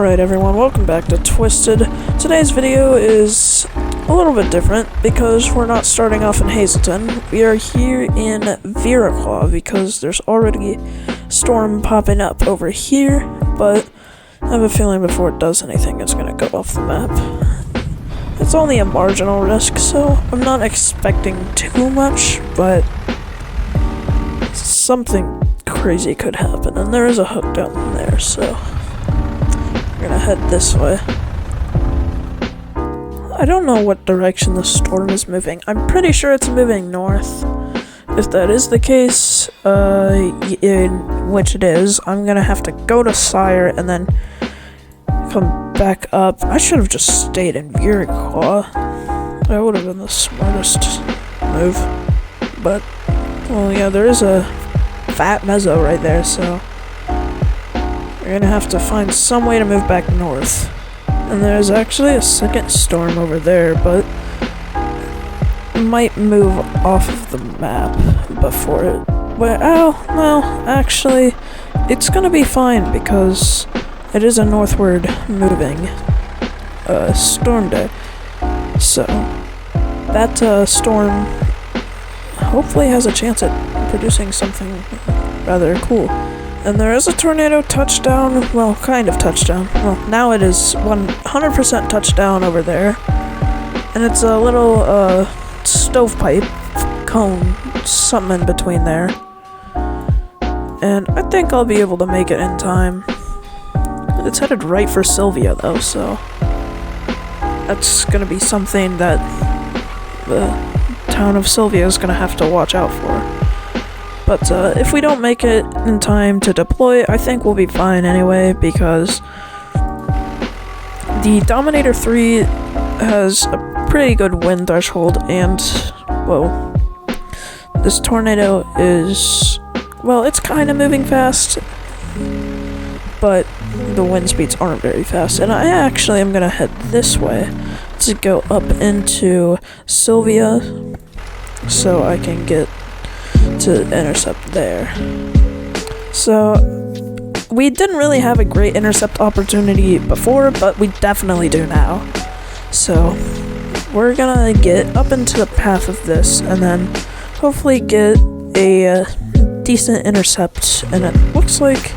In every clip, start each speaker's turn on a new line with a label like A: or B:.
A: Alright everyone, welcome back to Twisted. Today's video is a little bit different because we're not starting off in Hazleton. We are here in Viraclaw because there's already a storm popping up over here, but I have a feeling before it does anything it's gonna go off the map. It's only a marginal risk, so I'm not expecting too much, but something crazy could happen, and there is a hook down there, so we're gonna head this way. I don't know what direction the storm is moving. I'm pretty sure it's moving north. If that is the case, in which it is, I'm gonna have to go to Sire and then come back up. I should have just stayed in Viraclaw. That would have been the smartest move. But, well, yeah, there is a fat mezzo right there, so we're gonna have to find some way to move back north. And there's actually a second storm over there, but it might move off of the map before it. Well, no, actually, it's gonna be fine because it is a northward moving storm day. So that storm hopefully has a chance at producing something rather cool. And there is a tornado touchdown, well, kind of touchdown. Well, now it is 100% touchdown over there. And it's a little, stovepipe cone, something in between there. And I think I'll be able to make it in time. It's headed right for Sylvia, though, so that's gonna be something that the town of Sylvia is gonna have to watch out for. But if we don't make it in time to deploy, I think we'll be fine anyway, because the Dominator 3 has a pretty good wind threshold, and, well, this tornado is, well, it's kind of moving fast, but the wind speeds aren't very fast, and I actually am going to head this way to go up into Sylvia so I can get to intercept there. So we didn't really have a great intercept opportunity before, but we definitely do now. So we're gonna get up into the path of this and then hopefully get a decent intercept, and it looks like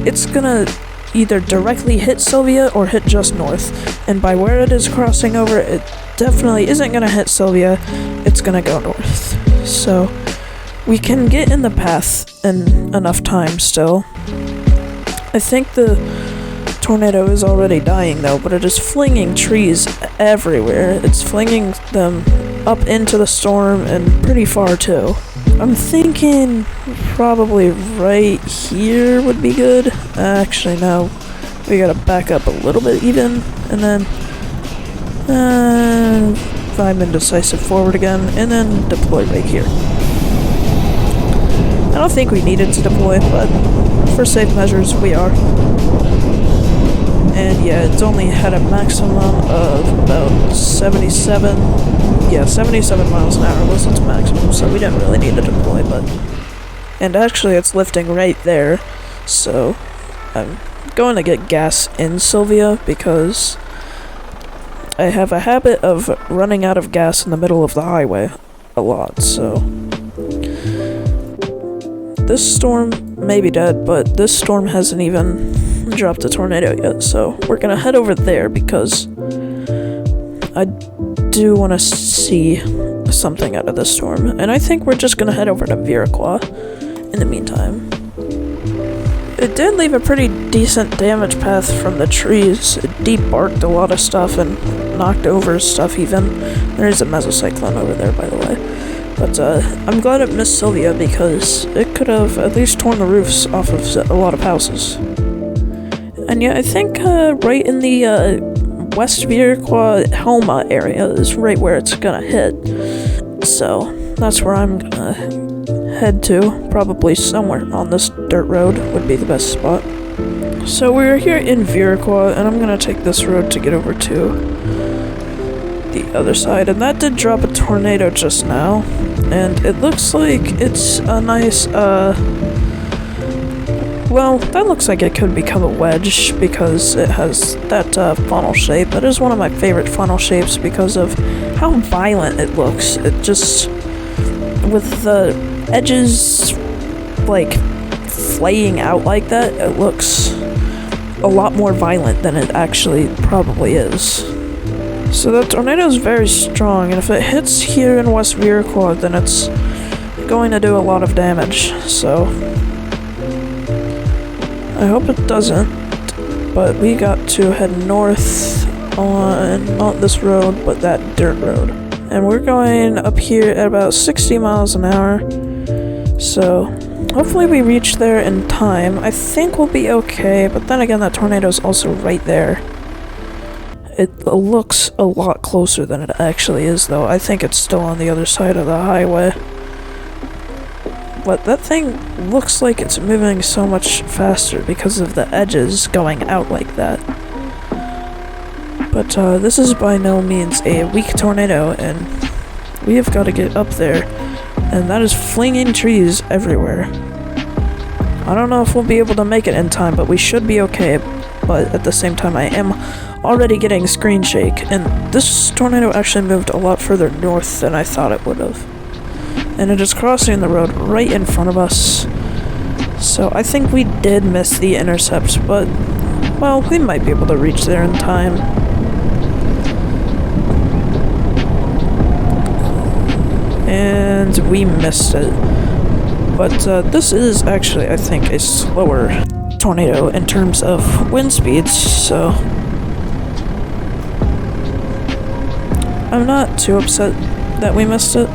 A: it's gonna either directly hit Sylvia or hit just north, and by where it is crossing over, it definitely isn't gonna hit Sylvia, it's gonna go north. So we can get in the path in enough time still. I think the tornado is already dying though, but it is flinging trees everywhere. It's flinging them up into the storm and pretty far too. I'm thinking probably right here would be good. Actually no, we gotta back up a little bit even, and then I'm indecisive forward again, and then deploy right here. I don't think we needed to deploy, but for safe measures, we are. And yeah, it's only had a maximum of about 77 miles an hour was its maximum, so we didn't really need to deploy, but... And actually, it's lifting right there, so I'm going to get gas in Sylvia, because I have a habit of running out of gas in the middle of the highway a lot, so... This storm may be dead, but this storm hasn't even dropped a tornado yet, so we're gonna head over there because I do want to see something out of this storm, and I think we're just gonna head over to Viraclaw in the meantime. It did leave a pretty decent damage path from the trees. It debarked a lot of stuff and knocked over stuff even. There is a mesocyclone over there, by the way. But I'm glad it missed Sylvia because it could have at least torn the roofs off of a lot of houses. And yeah, I think right in the West Viraclaw Helma area is right where it's gonna hit. So that's where I'm gonna head to. Probably somewhere on this dirt road would be the best spot. So we're here in Viraclaw, and I'm gonna take this road to get over to the other side, and that did drop a tornado just now, and it looks like it's a nice well, that looks like it could become a wedge because it has that funnel shape. That is one of my favorite funnel shapes because of how violent it looks. It just, with the edges like flaying out like that, it looks a lot more violent than it actually probably is. So the tornado is very strong, and if it hits here in West Iroquois, then it's going to do a lot of damage. So I hope it doesn't, but we got to head north on not this road, but that dirt road. And we're going up here at about 60 miles an hour. So hopefully we reach there in time. I think we'll be okay, but then again, that tornado's also right there. It looks a lot closer than it actually is, though. I think it's still on the other side of the highway. But that thing looks like it's moving so much faster because of the edges going out like that. But this is by no means a weak tornado, and we have got to get up there. And that is flinging trees everywhere. I don't know if we'll be able to make it in time, but we should be okay. But at the same time, I am already getting screen shake, and this tornado actually moved a lot further north than I thought it would have. And it is crossing the road right in front of us. So I think we did miss the intercept, but, well, we might be able to reach there in time. And we missed it. But this is actually, I think, a slower tornado in terms of wind speeds, so I'm not too upset that we missed it.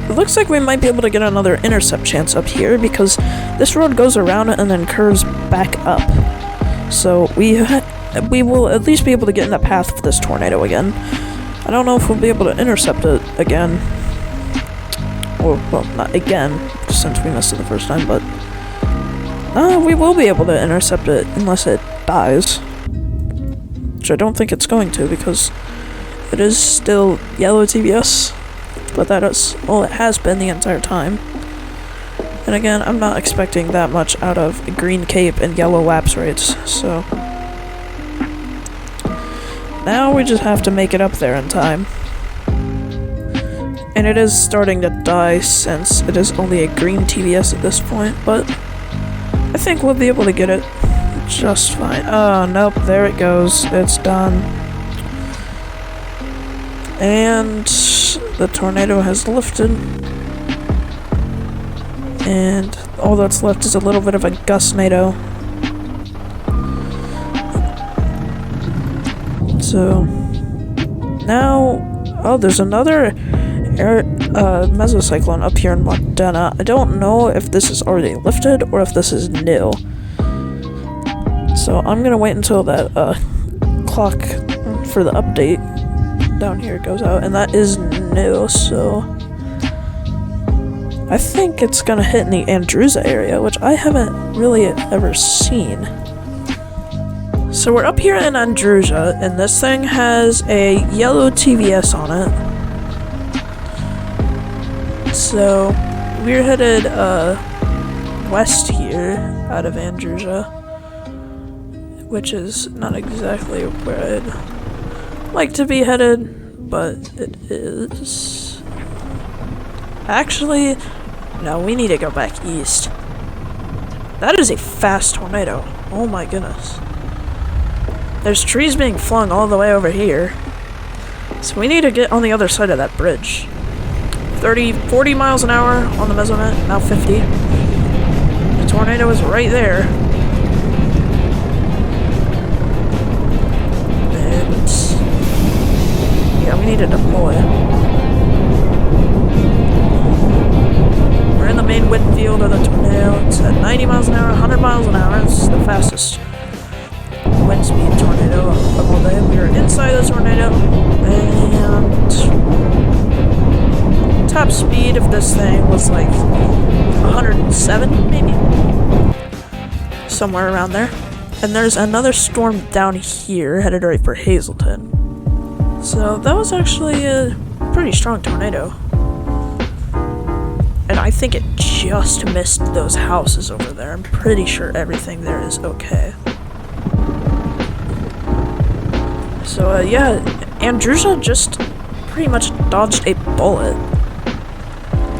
A: It looks like we might be able to get another intercept chance up here because this road goes around it and then curves back up. So we will at least be able to get in the path of this tornado again. I don't know if we'll be able to intercept it again. Or, well, not again, since we missed it the first time, but we will be able to intercept it unless it dies. Which I don't think it's going to because it is still yellow TBS. But that is all it has been the entire time. And again, I'm not expecting that much out of a green cape and yellow lapse rates, so now we just have to make it up there in time. And it is starting to die since it is only a green TBS at this point, but I think we'll be able to get it just fine. Oh, nope, there it goes. It's done. And the tornado has lifted. And all that's left is a little bit of a gustnado. So now, oh, there's another mesocyclone up here in Montana. I don't know if this is already lifted or if this is new. So I'm gonna wait until that clock for the update down here goes out, and that is new, so I think it's gonna hit in the Andrewsa area, which I haven't really ever seen. So we're up here in Andrewsa, and this thing has a yellow TVS on it. So we're headed west here out of Andrewsa, which is not exactly where I'd like to be headed, but it is. Actually, no, we need to go back east. That is a fast tornado. Oh my goodness. There's trees being flung all the way over here. So we need to get on the other side of that bridge. 40 miles an hour on the measurement, now 50. The tornado is right there. And yeah, we need to deploy. We're in the main wind field of the tornado. It's at 90 miles an hour, 100 miles an hour. It's the fastest wind speed tornado of all day. We are inside the tornado, and top speed of this thing was like 107, maybe? Somewhere around there. And there's another storm down here, headed right for Hazleton. So that was actually a pretty strong tornado. And I think it just missed those houses over there. I'm pretty sure everything there is okay. So, yeah, Andrusia just pretty much dodged a bullet.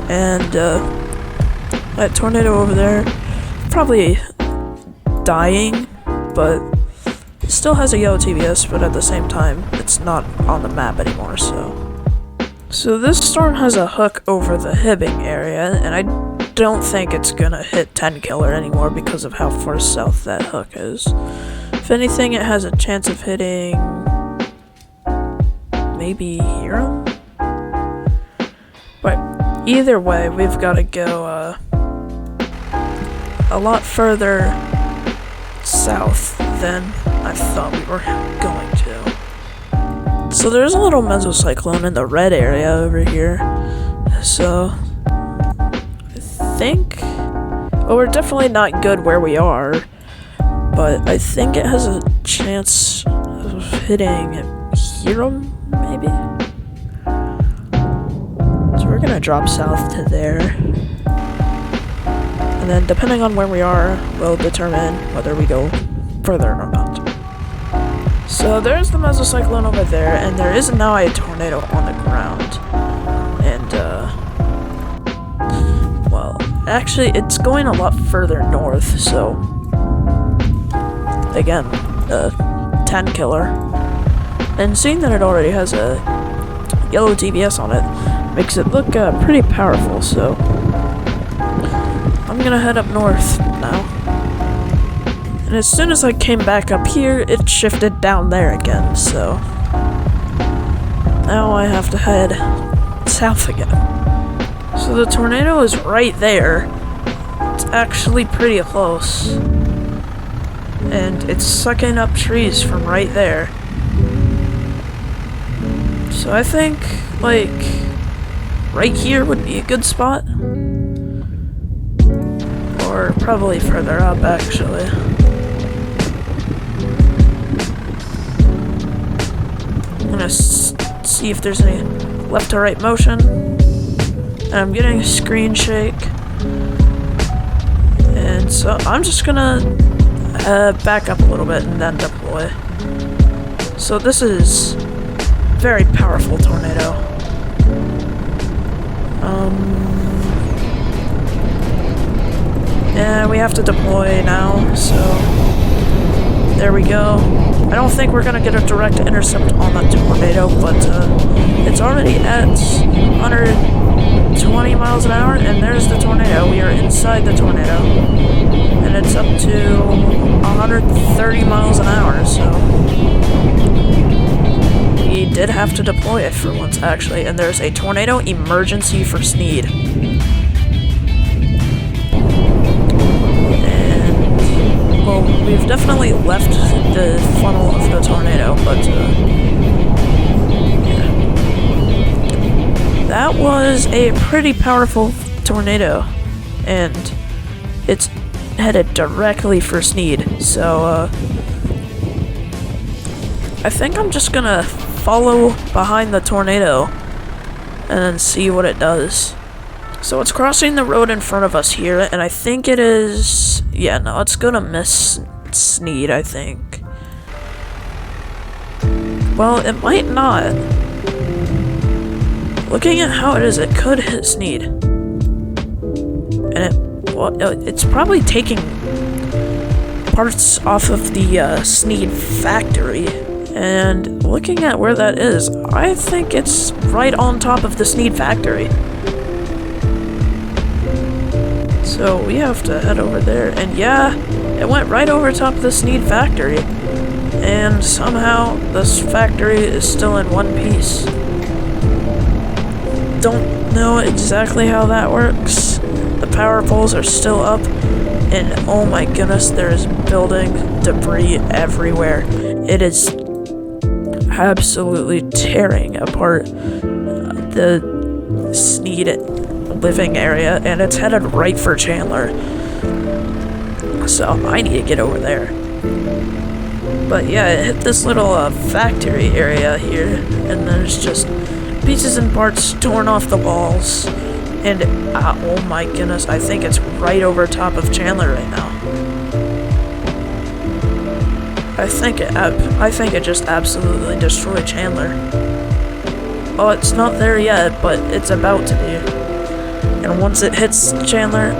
A: And, that tornado over there, probably dying, but it still has a yellow TBS, but at the same time, it's not on the map anymore, so. So this storm has a hook over the Hibbing area, and I don't think it's gonna hit 10 killer anymore because of how far south that hook is. If anything, it has a chance of hitting maybe Hiram? But either way, we've got to go a lot further south than I thought we were going to. So there's a little mesocyclone in the red area over here. So I think, well, we're definitely not good where we are, but I think it has a chance of hitting Hiram, maybe? So we're gonna drop south to there. And then depending on where we are, will determine whether we go further or not. So there's the mesocyclone over there, and there is now a tornado on the ground. And, well, actually, it's going a lot further north, so, again, 10 killer. And seeing that it already has a yellow DBS on it, makes it look pretty powerful, so I'm gonna head up north now. And as soon as I came back up here, it shifted down there again, so now I have to head south again. So the tornado is right there. It's actually pretty close. And it's sucking up trees from right there. So I think, like, right here would be a good spot. Or probably further up, actually. I'm gonna see if there's any left to right motion. And I'm getting a screen shake. And so I'm just gonna back up a little bit and then deploy. So this is very powerful tornado. And we have to deploy now, so there we go. I don't think we're gonna get a direct intercept on the tornado, but it's already at 120 miles an hour, and there's the tornado. We are inside the tornado, and it's up to 130 miles an hour, so we did have to deploy it for once, actually, and there's a tornado emergency for Sneed. And, well, we've definitely left the funnel of the tornado, but, yeah. That was a pretty powerful tornado, and it's headed directly for Sneed, so, I think I'm just gonna follow behind the tornado and then see what it does. So it's crossing the road in front of us here, and I think it is, yeah, no, it's gonna miss Sneed, I think. Well, it might not. Looking at how it is, it could hit Sneed. And it's probably taking parts off of the Sneed factory. And looking at where that is, I think it's right on top of the Sneed factory. So we have to head over there, and yeah, it went right over top of the Sneed factory. And somehow this factory is still in one piece. Don't know exactly how that works. The power poles are still up, and oh my goodness, there's building debris everywhere. It is absolutely tearing apart the Sneed living area, and it's headed right for Chandler. So I need to get over there. But yeah, it hit this little factory area here, and there's just pieces and parts torn off the walls, And, oh my goodness, I think it's right over top of Chandler right now. I think it just absolutely destroyed Chandler. Oh, it's not there yet, but it's about to be. And once it hits Chandler,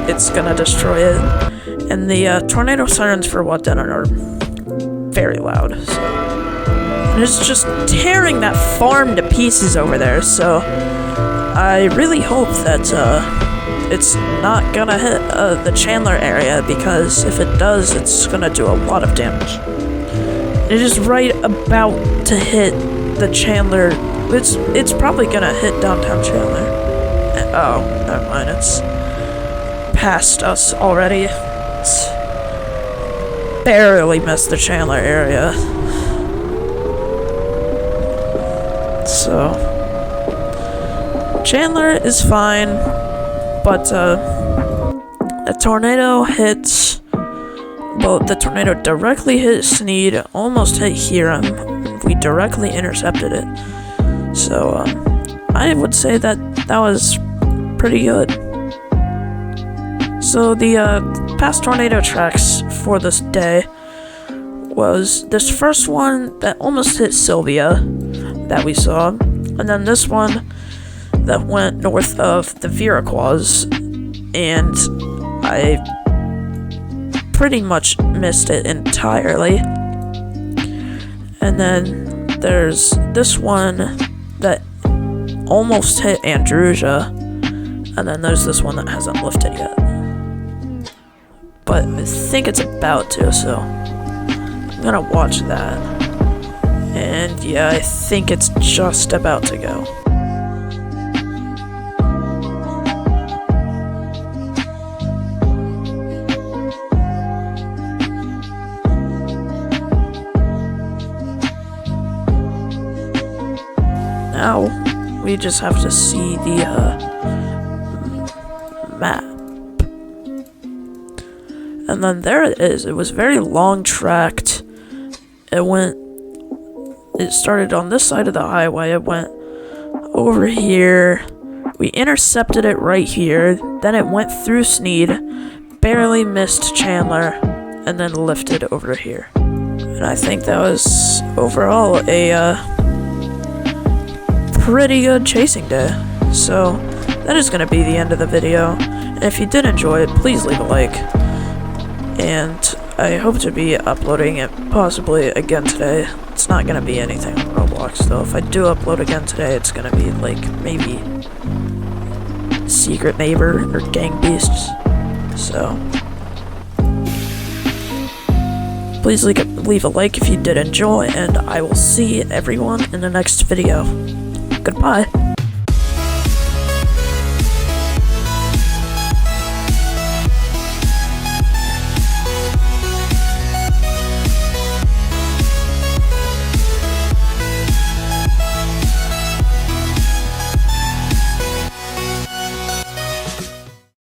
A: it's gonna destroy it. And the tornado sirens for Wadena are very loud. So. And it's just tearing that farm to pieces over there, so I really hope that it's not gonna hit the Chandler area, because if it does, it's gonna do a lot of damage. It is right about to hit the Chandler. It's probably gonna hit downtown Chandler. Oh, never mind. It's past us already. It's barely missed the Chandler area. So Chandler is fine, but the tornado hits. Well, the tornado directly hit Sneed, almost hit Hiram. We directly intercepted it. So I would say that was pretty good. So the past tornado tracks for this day was this first one that almost hit Sylvia that we saw, and then this one that went north of the Viraquaz, and I pretty much missed it entirely. And then there's this one that almost hit Andrusia, and then there's this one that hasn't lifted yet. But I think it's about to, so I'm gonna watch that. And yeah, I think it's just about to go. Now, we just have to see the map. And then there it is. It was very long tracked. It started on this side of the highway. It went over here. We intercepted it right here. Then it went through Sneed, barely missed Chandler, and then lifted over here. And I think that was overall a pretty good chasing day. So that is going to be the end of the video. And if you did enjoy it, please leave a like. And I hope to be uploading it possibly again today. It's not going to be anything on Roblox though. If I do upload again today, it's going to be like maybe Secret Neighbor or Gang Beasts. So please leave a like if you did enjoy, and I will see everyone in the next video. Goodbye.